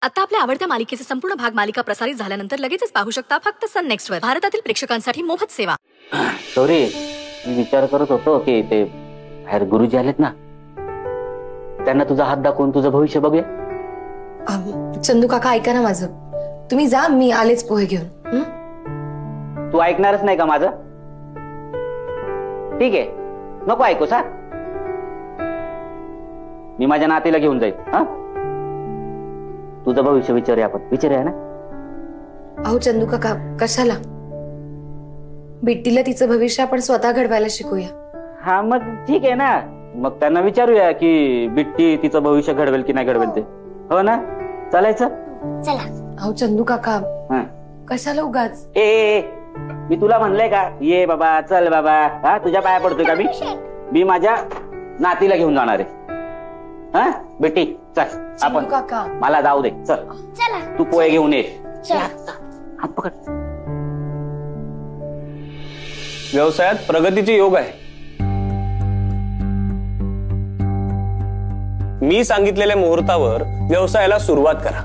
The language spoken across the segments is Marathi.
आता आपल्या आवडत्या मालिकेचे संपूर्ण भाग मालिका प्रसारित झाल्यानंतर लगेचच पाहू शकता फक्त सन नेक्स्ट वर. भारतातील प्रेक्षकांसाठी मोफत सेवा. सॉरी, मी विचार करत होतो की ते बाहेर गुरुजी आलेत ना, त्यांना तुझा हात दाखवून तुझं भविष्य बघूया. चंदू काका ऐका ना माझं, तुम्ही जा, मी आलेच पोहे घेऊन. तू ऐकणारच नाही का माझं? ठीक आहे, नको ऐकूस. हा, मी माझ्या नातीला घेऊन जाईल. हा, तुझं भविष्य विचारूया आपण. विचारूया ना. अहो चंदू काका, कशाला? बिट्टीला तिचं भविष्य आपण स्वतः घडवायला शिकूया. हा, मग ठीक आहे ना. मग त्यांना विचारूया की बिट्टी तिचं भविष्य घडवेल की नाही घडवेल ते. हो ना, चालायचं. चला. अहो चंदू काका, कशाला उगाच? ए, मी तुला म्हणलंय का ये बाबा, चल बाबा. हा, तुझ्या पाया पडतोय का मी माझ्या नातीला घेऊन जाणार आहे. हा बेटी, चल आपण. काका, मला जाऊ दे. चल, चला. तू पोहे घेऊन ये. हात पकड. व्यवसायात प्रगतीचे योग आहे. मी सांगितलेल्या मुहूर्तावर व्यवसायाला सुरुवात करा.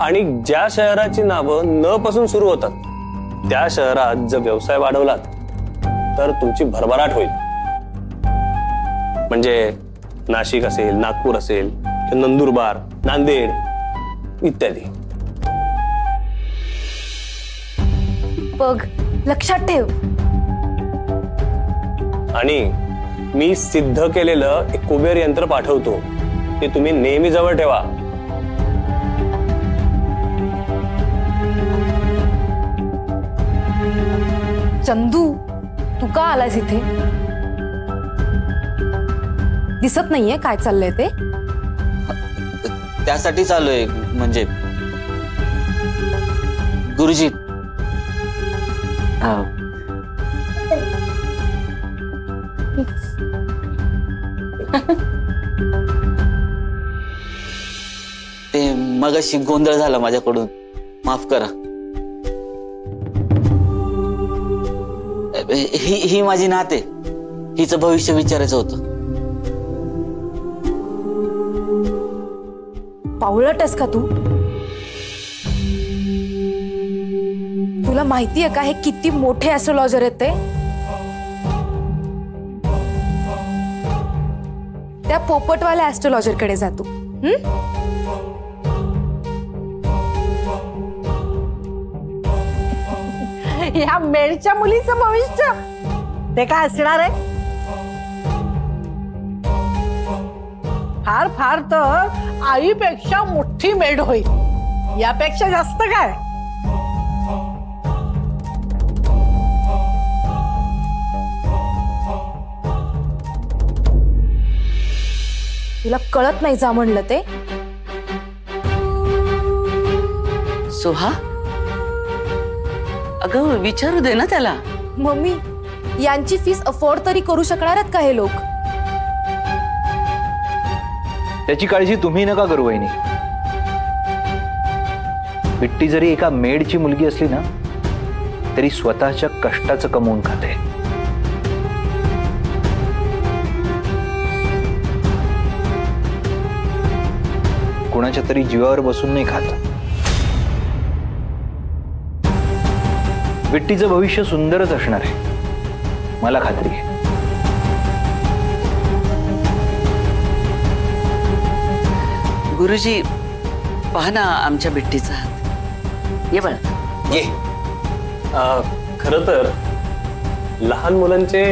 आणि ज्या शहराची नावं न पासून सुरू होतात त्या शहरात जर व्यवसाय वाढवलात तर तुमची भरभराट होईल. म्हणजे नाशिक असेल, नागपूर असेल, नंदुरबार, नांदेड इत्यादी. बघ, लक्षात ठेव. आणि मी सिद्ध केलेलं एक कुबेर यंत्र पाठवतो, ते तुम्ही नेहमी जवळ ठेवा. चंदू, तू का आलास इथे? दिसत नाहीये काय चाललंय ते? त्यासाठी चालूय. म्हणजे गुरुजी, ते मगाशी गोंधळ झाला माझ्याकडून, माफ करा. ही माझी नात आहे, हिचं भविष्य विचारायचं होतं. पावळटस का तू? तुला माहितीये का हे किती मोठे ऍस्ट्रोलॉजर आहेत ते? त्या पोपटवाल्या ऍस्ट्रोलॉजर कडे जातो. या मेडच्या मुलीचं भविष्य ते काय असणार आहे? फार फार तर आईपेक्षा मोठी मेड होईल, यापेक्षा जास्त काय? तुला कळत नाही जा म्हणलं ते? सोहा, अगं विचारू दे ना त्याला. मम्मी, यांची फीस अफोर्ड तरी करू शकणार आहेत का हे लोक? त्याची काळजी तुम्ही नका करू वहिनी. बिट्टी जरी एका मेडची मुलगी असली ना तरी स्वतःच्या कष्टाचं कमवून खाते. कुणाच्या तरी जीवावर बसून नाही खात. बिट्टीचं भविष्य सुंदरच असणार आहे, मला खात्री आहे. गुरुजी, पहा ना आमच्या बिट्टीचा हात. ये बळा, ये. खरं तर लहान मुलांचे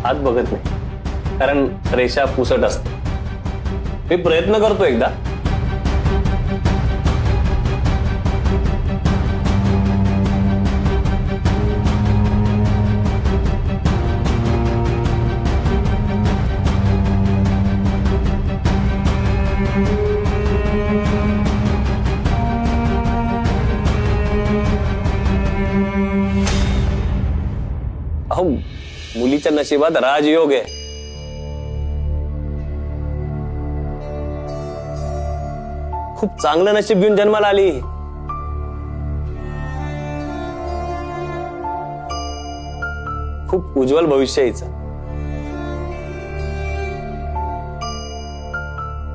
हात बघत नाही, कारण रेषा पुसट असते. मी प्रयत्न करतो एकदा. अहो, मुलीच्या नशिबात राजयोग आहे. खूप चांगलं नशीब घेऊन जन्माला आली. खूप उज्ज्वल भविष्य हिचं.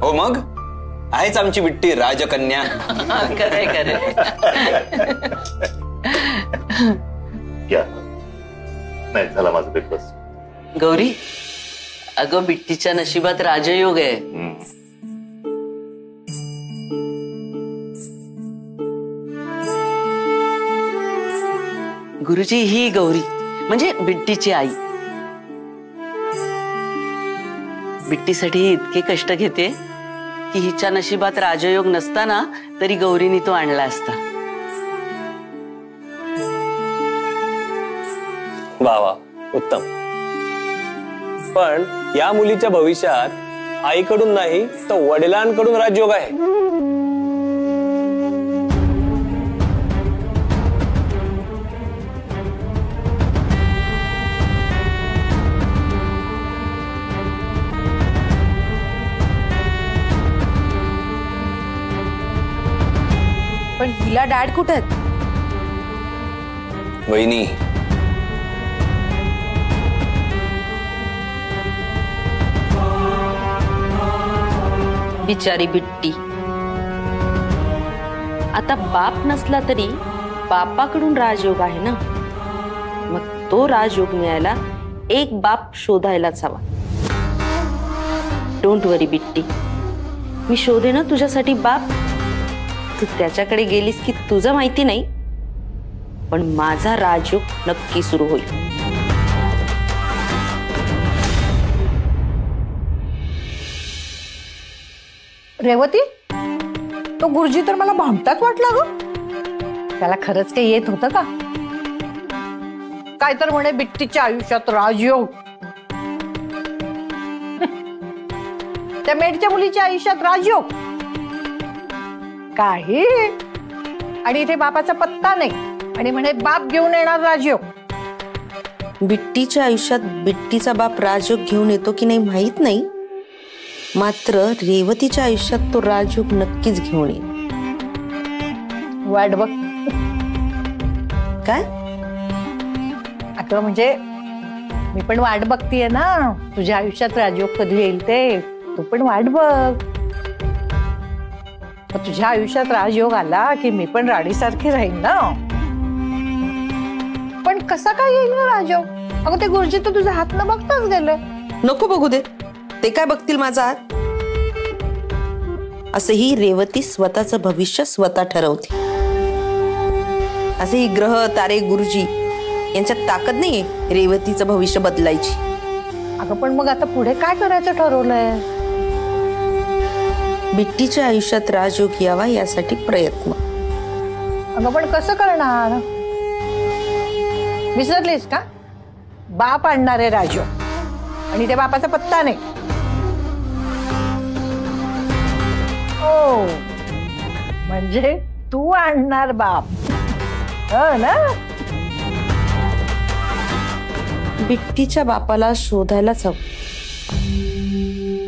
हो मग आहेच आमची बिट्टी राजकन्या. खरंय खरंय. या नाही झाला माझा ब्रेकफास्ट. गौरी, अगं बिट्टीच्या नशिबात राजयोग आहे. गुरुजी, ही गौरी म्हणजे बिट्टीची आई. बिट्टीसाठी इतके कष्ट घेते की हिच्या नशिबात राजयोग नसताना तरी गौरीने तो आणला असता. वा वा, उत्तम. पण या मुलीच्या भविष्यात आईकडून नाही तर वडिलांकडून राजयोग आहे. पण हिला डॅड कुठे आहेत? वहिनी, बिचारी बिट्टी. आता बाप नसला तरी बापाकडून राजयोग आहे ना, मग तो राजयोग मिळायला एक बाप शोधायलाच हवा. डोंट वरी बिट्टी, मी शोधे ना तुझ्यासाठी बाप. तू त्याच्याकडे गेलीस की तुझं माहिती नाही, पण माझा राजयोग नक्की सुरू होईल. रेवती, तो गुरुजी तर मला भामटाच वाटला ग. त्याला खरंच काही येत होतं का? काय तर म्हणे बिट्टीच्या आयुष्यात राजयोग, त्या मेडच्या मुलीच्या आयुष्यात राजयोग काही, आणि इथे बापाचा पत्ता नाही आणि म्हणे बाप घेऊन येणार राजयोग. बिट्टीच्या आयुष्यात बिट्टीचा बाप राजयोग घेऊन येतो की नाही माहित नाही, मात्र रेवतीच्या आयुष्यात तो राजयोग नक्कीच घेऊन येईल. वाट बघ. काय? अगं म्हणजे मी पण वाट बघतीये ना, तुझ्या आयुष्यात राजयोग कधी येईल ते. तू पण वाट बघ. तुझ्या आयुष्यात राजयोग आला की मी पण राणीसारखी राहीन ना. पण कसा काय येईल ना राजयोग? अगं ते गुरुजी तर तुझा हात न बघताच गेले. नको बघू दे, ते काय बघतील माझा हात? असेही रेवती स्वतःचं भविष्य स्वतः ठरवते. असेही ग्रह तारे गुरुजी यांच्यात ताकद नाहीये रेवतीचं भविष्य बदलायची. अगं पण मग आता पुढे काय करायचं ठरवलंय? बिट्टीच्या आयुष्यात राजयोग यावा यासाठी प्रयत्न. अगं पण कसं करणार? विसरलीस का? बाप आणणारे राजयोग आणि त्या बापाचा पत्ता नाही. ओ म्हणजे तू आणणार बाप, हो ना? बिट्टीच्या बापाला शोधायलाच हवं,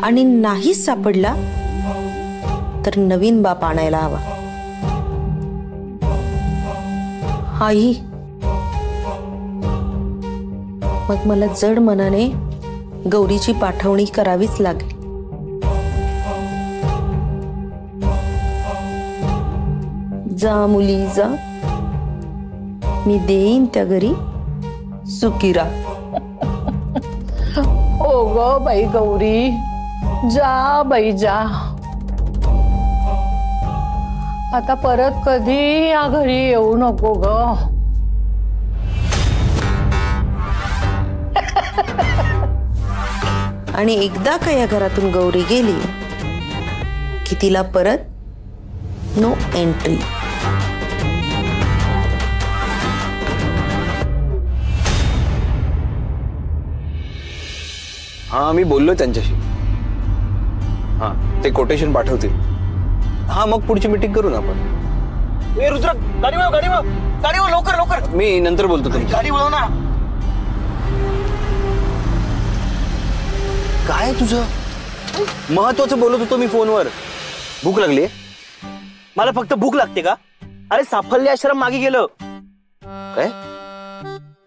आणि नाहीच सापडला तर नवीन बाप आणायला हवा. आई, मग मला जड मनाने गौरीची पाठवणी करावीच लागेल. जा मुली जा, मी देईन त्या घरी सुखी राह. ओ ग बाई गौरी, जा बाई जा. आता परत कधी या घरी येऊ नको ग. आणि एकदा का या घरातून गौरी गेली की तिला परत नो एंट्री. हा, मी बोललो त्यांच्याशी. हा, ते कोटेशन पाठवतील. हा, मग पुढची मीटिंग करू ना आपण. ए रुद्र, गाडी वळव, गाडी वळव, गाडी वळव, लवकर लवकर. मी नंतर बोलतो तुमच्या. गाडी वळव ना. काय तुझं महत्वाचं बोलत होतो मी फोनवर. भूक लागली? मला फक्त भूक लागते का? अरे साफल्य आश्रम मागे गेलं. काय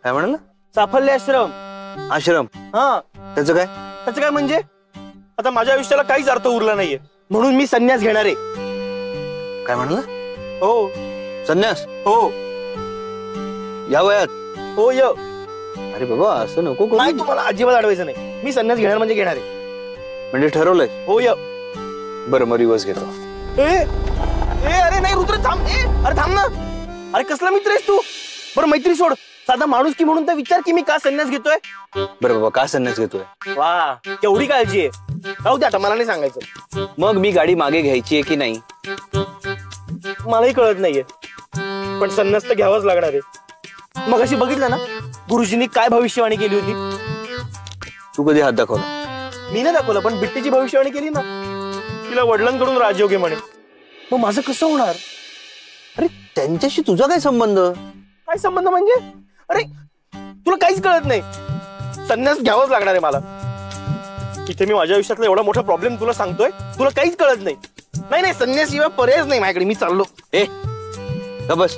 काय म्हणाल? साफल्य आश्रम. आश्रम? हा, त्याचं काय? त्याचं काय म्हणजे? आता माझ्या आयुष्याला काहीच अर्थ उरला नाहीये, म्हणून मी संन्यास घेणार आहे. काय म्हणलं? हो. संन्यास? हो. या वयात? हो. अरे बाबा असं नको करू. नाही, तुम्हाला अजिबात अडवायचं नाही. मी संन्यास घेणार म्हणजे घेणार आहे. म्हणजे ठरवलंय? हो. बरं मग रिवर्स घेतो. अरे नाही रुद्र, थांब. अरे थांब ना. अरे कसला मित्र आहेस तू? बरं मैत्री सोड, साधा माणूस की म्हणून तर विचार की मी का संन्यास घेतोय. बरं बाबा का संन्यास घेतोय? वा, केवढी काळजी आहे. राहू दे आता, मला नाही सांगायचं. मग मी गाडी मागे घ्यायची आहे की नाही मलाही कळत नाहीये, पण संन्यास तर घ्यावाच लागणार आहे. मग अशी बघितलं ना गुरुजींनी काय भविष्यवाणी केली होती. तू कधी हात दाखवला? मी नाही दाखवलं, पण बिट्टीची भविष्यवाणी केली ना. तिला वडिलांकडून राजयोग आहे म्हणे. मग माझं कसं होणार? अरे त्यांच्याशी तुझा काय संबंध? काय संबंध म्हणजे? अरे तुला काहीच कळत नाही. संन्यास घ्यावाच लागणार आहे मला. इथे मी माझ्या आयुष्यातला एवढा मोठा प्रॉब्लेम तुला सांगतोय, तुला काहीच कळत नाही. नाही संन्यासशिवाय पर्यायच नाही माझ्याकडे. मी चाललो. बस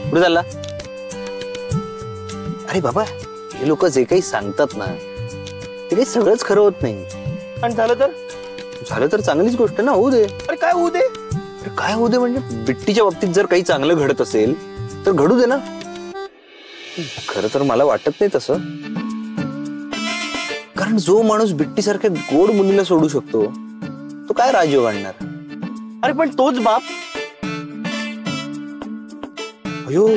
पुढे चालला. अरे बाबा हे लोक जे काही सांगतात ना ते काही सगळंच खरं होत नाही. आणि झालं तर चांगलीच गोष्ट ना, होऊ दे. अरे काय होऊ दे? अरे काय होऊ दे म्हणजे बिट्टीच्या बाबतीत जर काही चांगलं घडत असेल तर घडू दे ना. खरं तर मला वाटत नाही तसं, कारण जो माणूस बिट्टीसारख्या गोड मुलीला सोडू शकतो तो काय राजयोग आणणार. अरे पण तोच बाप. अयो,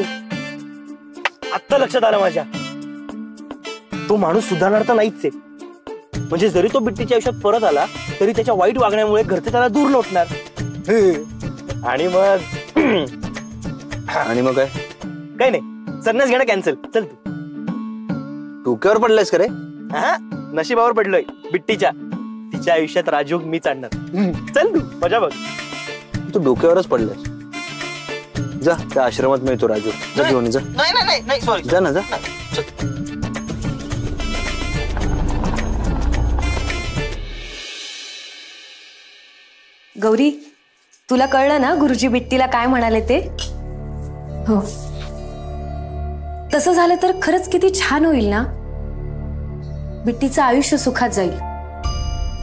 आत्ता लक्षात आलं माझ्या. तो माणूस सुधारणार तर नाहीच आहे. म्हणजे जरी तो बिट्टीच्या आयुष्यात परत आला तरी त्याच्या वाईट वागण्यामुळे घरचे त्याला दूर लोटणार. आणि मग काय नाही, संन्यास घेणं कॅन्सल. चल तू. डोक्यावर पडलायस का रे? हा, नशिबावर पडलोय बिट्टीच्या. तिच्या आयुष्यात राजयोग मीच आणणार. चल तू, मजा बघ. तू डोक्यावरच पडलायस. जा त्या आश्रमात मिळतो राजयोग. जा घेऊन जा. नाही सॉरी. जा ना, जा. गौरी, तुला कळलं ना गुरुजी बिट्टीला काय म्हणाले ते? हो. तसं झालं तर खरंच किती छान होईल ना. बिट्टीचं आयुष्य सुखात जाईल.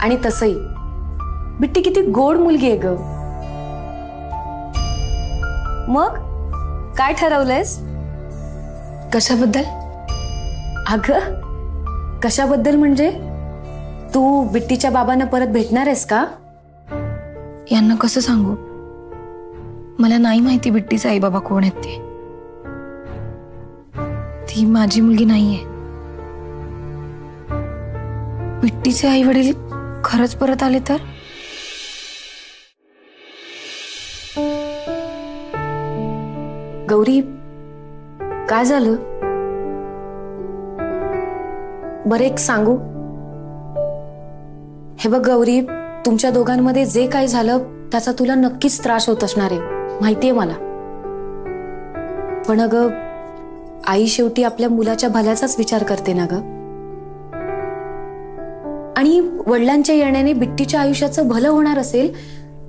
आणि तसंही बिट्टी किती गोड मुलगी आहे ग. मग काय ठरवलंयस? कशाबद्दल? अगं कशाबद्दल म्हणजे तू बिट्टीच्या बाबांना परत भेटणार आहेस का? यांना कसं सांगू? मला नाही माहिती बिट्टीचे आई बाबा कोण आहेत ते. ती माझी मुलगी नाहीये. बिट्टीचे आई वडील खरंच परत आले तर? गौरी, काय झालं? बरं एक सांगू? हे बघ गौरी, तुमच्या दोघांमध्ये जे काही झालं त्याचा तुला नक्कीच त्रास होत असणार आहे, माहितीये मला. पण अगं आई शेवटी आपल्या मुलाच्या भल्याचाच विचार करते ना ग. आणि वडिलांच्या येण्याने बिट्टीच्या आयुष्याचं भलं होणार असेल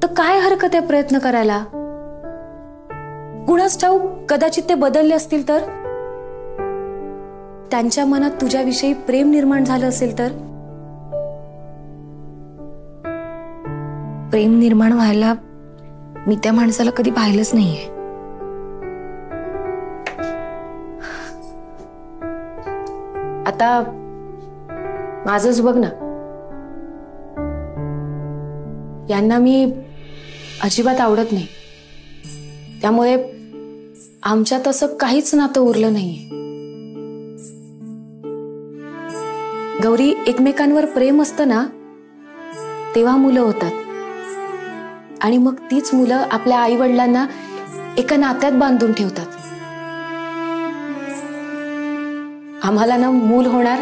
तर काय हरकत आहे प्रयत्न करायला? कुणास ठाऊक, कदाचित ते बदलले असतील तर? त्यांच्या मनात तुझ्याविषयी प्रेम निर्माण झालं असेल तर? प्रेम निर्माण व्हायला मी त्या माणसाला कधी पाहिलंच नाहीये. आता माझंच बघ ना. यांना मी अजिबात आवडत नाही. त्यामुळे आमच्यात असं काहीच नातं उरलं नाहीये. गौरी, एकमेकांवर प्रेम असतं ना तेव्हा मुलं होतात. आणि मग तीच मुलं आपल्या आई वडिलांना एका नात्यात बांधून ठेवतात. आम्हाला ना मूल होणार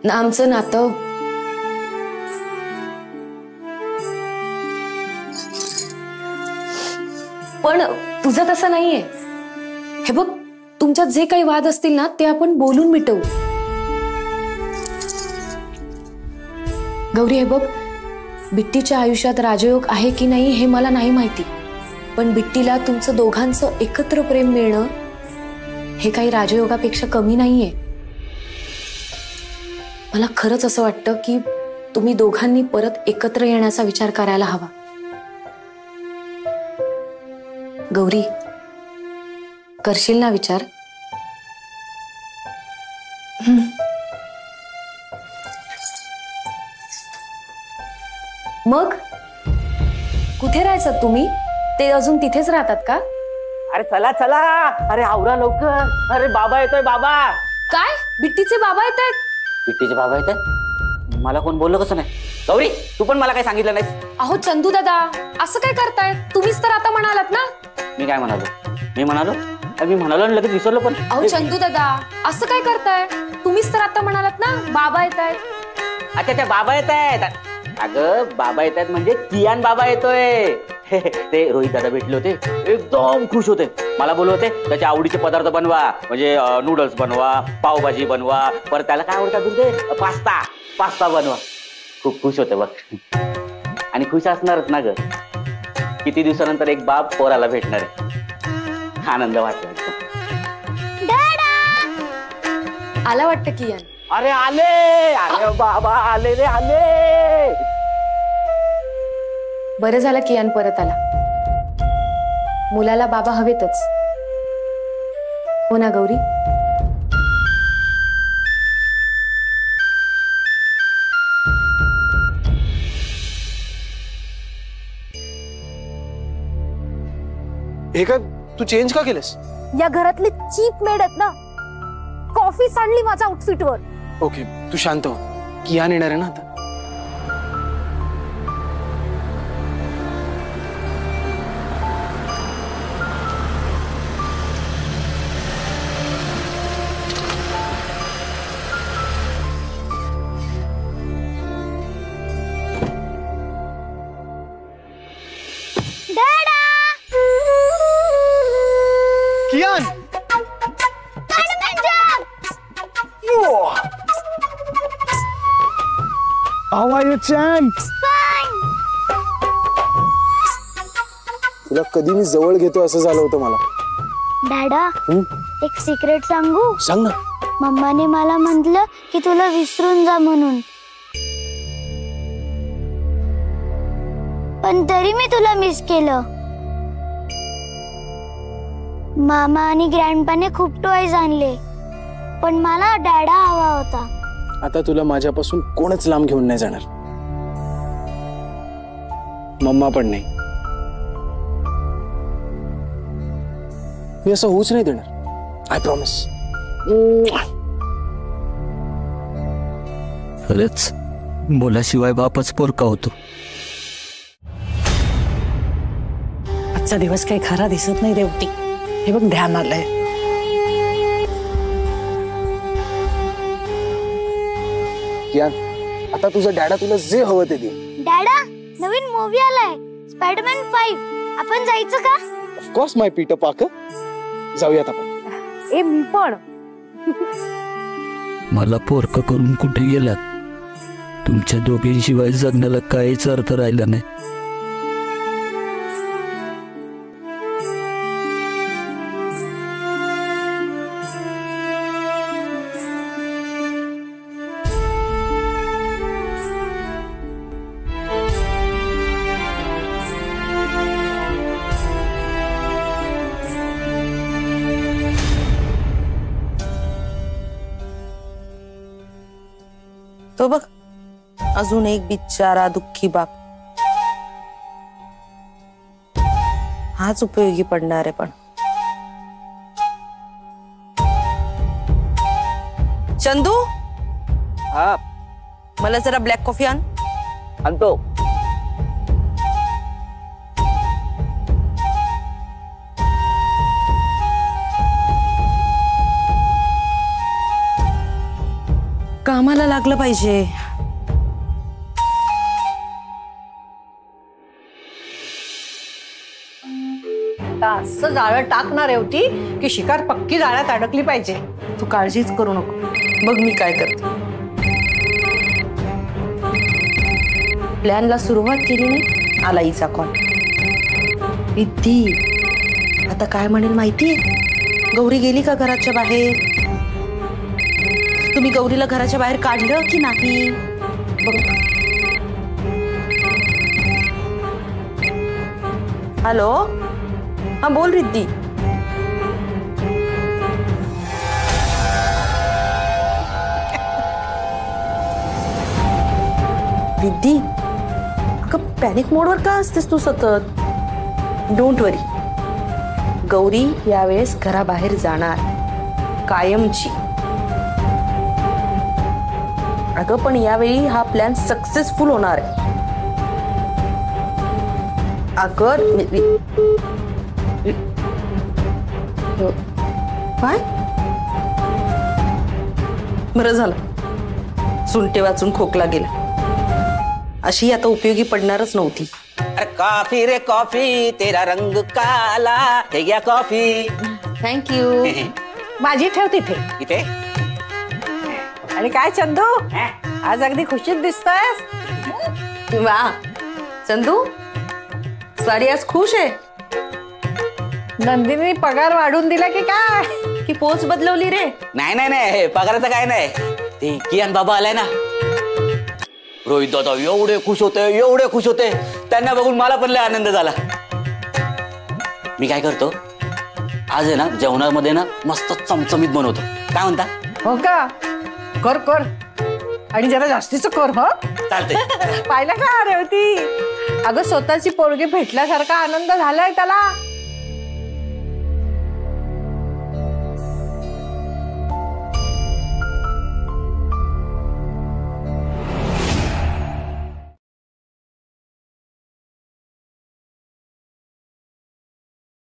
ना आमचं नातं. पण तुझं तसं नाहीये. हे बघ, तुमच्यात जे काही वाद असतील ना ते आपण बोलून मिटवू. गौरी, हे बघ, बिट्टीच्या आयुष्यात राजयोग आहे की नाही हे मला नाही माहिती, पण बिट्टीला तुमचं दोघांचं एकत्र प्रेम मिळणं हे काही राजयोगापेक्षा कमी नाहीये. मला खरंच असं वाटतं की तुम्ही दोघांनी परत एकत्र येण्याचा विचार करायला हवा. गौरी, करशील ना विचार? मग कुठे राहायचं तुम्ही? ते अजून तिथेच राहतात का? अरे चला चला, अरे आवरा लवकर. अरे बाबा येतोय बाबा. काय? बिट्टीचे बाबा येत आहेत? बिट्टीचे बाबा येत आहेत? मला कोण बोललं कसं नाही? गौरी, तू पण मला काय सांगितलं नाही? अहो चंदू दादा, असं काय करताय? तुम्हीच तर आता म्हणालात ना. मी काय म्हणालो? मी म्हणालो आणि लगेच विसरलो पण. अहो चंदू दादा, असं काय करताय? तुम्हीच तर आता म्हणालात ना बाबा येत आहेत. अच्छा त्या बाबा येत आहेत. अगं बाबा येत आहेत म्हणजे कियान बाबा येतोय. ते रोहित दादा भेटले होते, एकदम खुश होते. मला बोलवते त्याच्या आवडीचे पदार्थ बनवा, म्हणजे नूडल्स बनवा, पावभाजी बनवा, परत त्याला काय आवडतं पास्ता बनवा. खूप खुश होते बघ. आणि खुश असणारच ना ग, किती दिवसानंतर एक बाप पोराला भेटणार आहे. आनंद वाटतो. आला वाटतं कियान. अरे आले, अरे बाबा आले रे आले. बरं झालं कियान परत आला. मुलाला बाबा हवेतच, हो ना गौरी? हे काय तू चेंज का केलंस? या घरातली चीप मेड आहेत ना, कॉफी सांडली माझ्या आउटफिटवर. ओके तू शांत हो, कियान येणार आहे ना आता. कियान, How are you, Chan? तुला कधी मी जवळ घेतो असं झालं होतं मला. डॅडा, एक सिक्रेट सांगू? सांग ना. मम्माने मला म्हटलं की तुला विसरून जा म्हणून, पण तरी मी तुला मिस केलं. मामा आणि ग्रँडपाने खूप टॉयज आणले, पण मला डॅडा हवा होता. आता तुला माझ्यापासून कोणच लांब घेऊन नाही जाणार, मम्मा पण नाही. मी असं होऊच नाही देणार, आय प्रॉमिस. खरंच मुलाशिवाय बापच पोरका होतो. आजचा दिवस काही खरा दिसत नाही रेवती. हे बघ ध्यान आलंय. कियान, आता तुझा डॅडा तुला जे हवं ते दे. डॅडा, नवीन मूवी आलाय स्पायडरमॅन 5. आपण जायचं का? ऑफकोर्स माय पीटर पार्कर, जाऊयात आपण. ए मी पण. मला पोरकं करून कुठे गेलात? तुमच्या दोघींशिवाय जगण्याला काहीच अर्थ राहिला नाही. तो बघ, अजून एक बिचारा दुःखी बाप. हाच उपयोगी पडणार आहे. पण चंदू, हा मला जरा ब्लॅक कॉफी आण. आणतो. कामाला लागलं पाहिजे. असं जाळं टाकणार होती की शिकार पक्की जाळ्यात अडकली पाहिजे. तू काळजीच करू नको, बघ मी काय करते. प्लॅनला सुरुवात केली नाही, आला हिचा कॉल. रिद्धी आता काय म्हणेल माहितीये? गौरी गेली का घराच्या बाहेर? तुम्ही तुम्ही गौरीला घराच्या बाहेर काढलं की नाही बघ. हॅलो, हा बोल रिद्धी. रिद्धी, अगं पॅनिक मोडवर का असतेस तू सतत? डोंट वरी, गौरी यावेळेस घराबाहेर जाणार कायमची. अगं पण यावेळी हा प्लॅन सक्सेसफुल होणार आहे. अगं काय बरं झालं, सुंटे वाचून खोकला गेला. अशी आता उपयोगी पडणारच नव्हती. अरे कॉफी रे कॉफी, तेरा रंग काला, हे घ्या कॉफी. थँक्यू. माझी ठेव तिथे. इथे. आणि काय चंदू, आज अगदी खुशीत दिसतोयस. वा चंदू, साडी आज खुश आहे. नंदिनी पगार वाढून दिला की काय, की पोच बदलवली रे? नाही नाही नाही, पगाराचं काय नाही. ते कियान बाबा आलाय ना, रोहित दादा एवढे खुश होते, त्यांना बघून मला पण लय आनंद झाला. मी काय करतो, आज आहे ना जेवणामध्ये ना मस्त चमचमीत बनवतो. काय म्हणता? हो का? कर कर, आणि जरा जास्तीच कर. हो चालतंय. पाहिलं का रेवती, अगं स्वतःची पोरगी भेटल्यासारखा आनंद झालाय त्याला.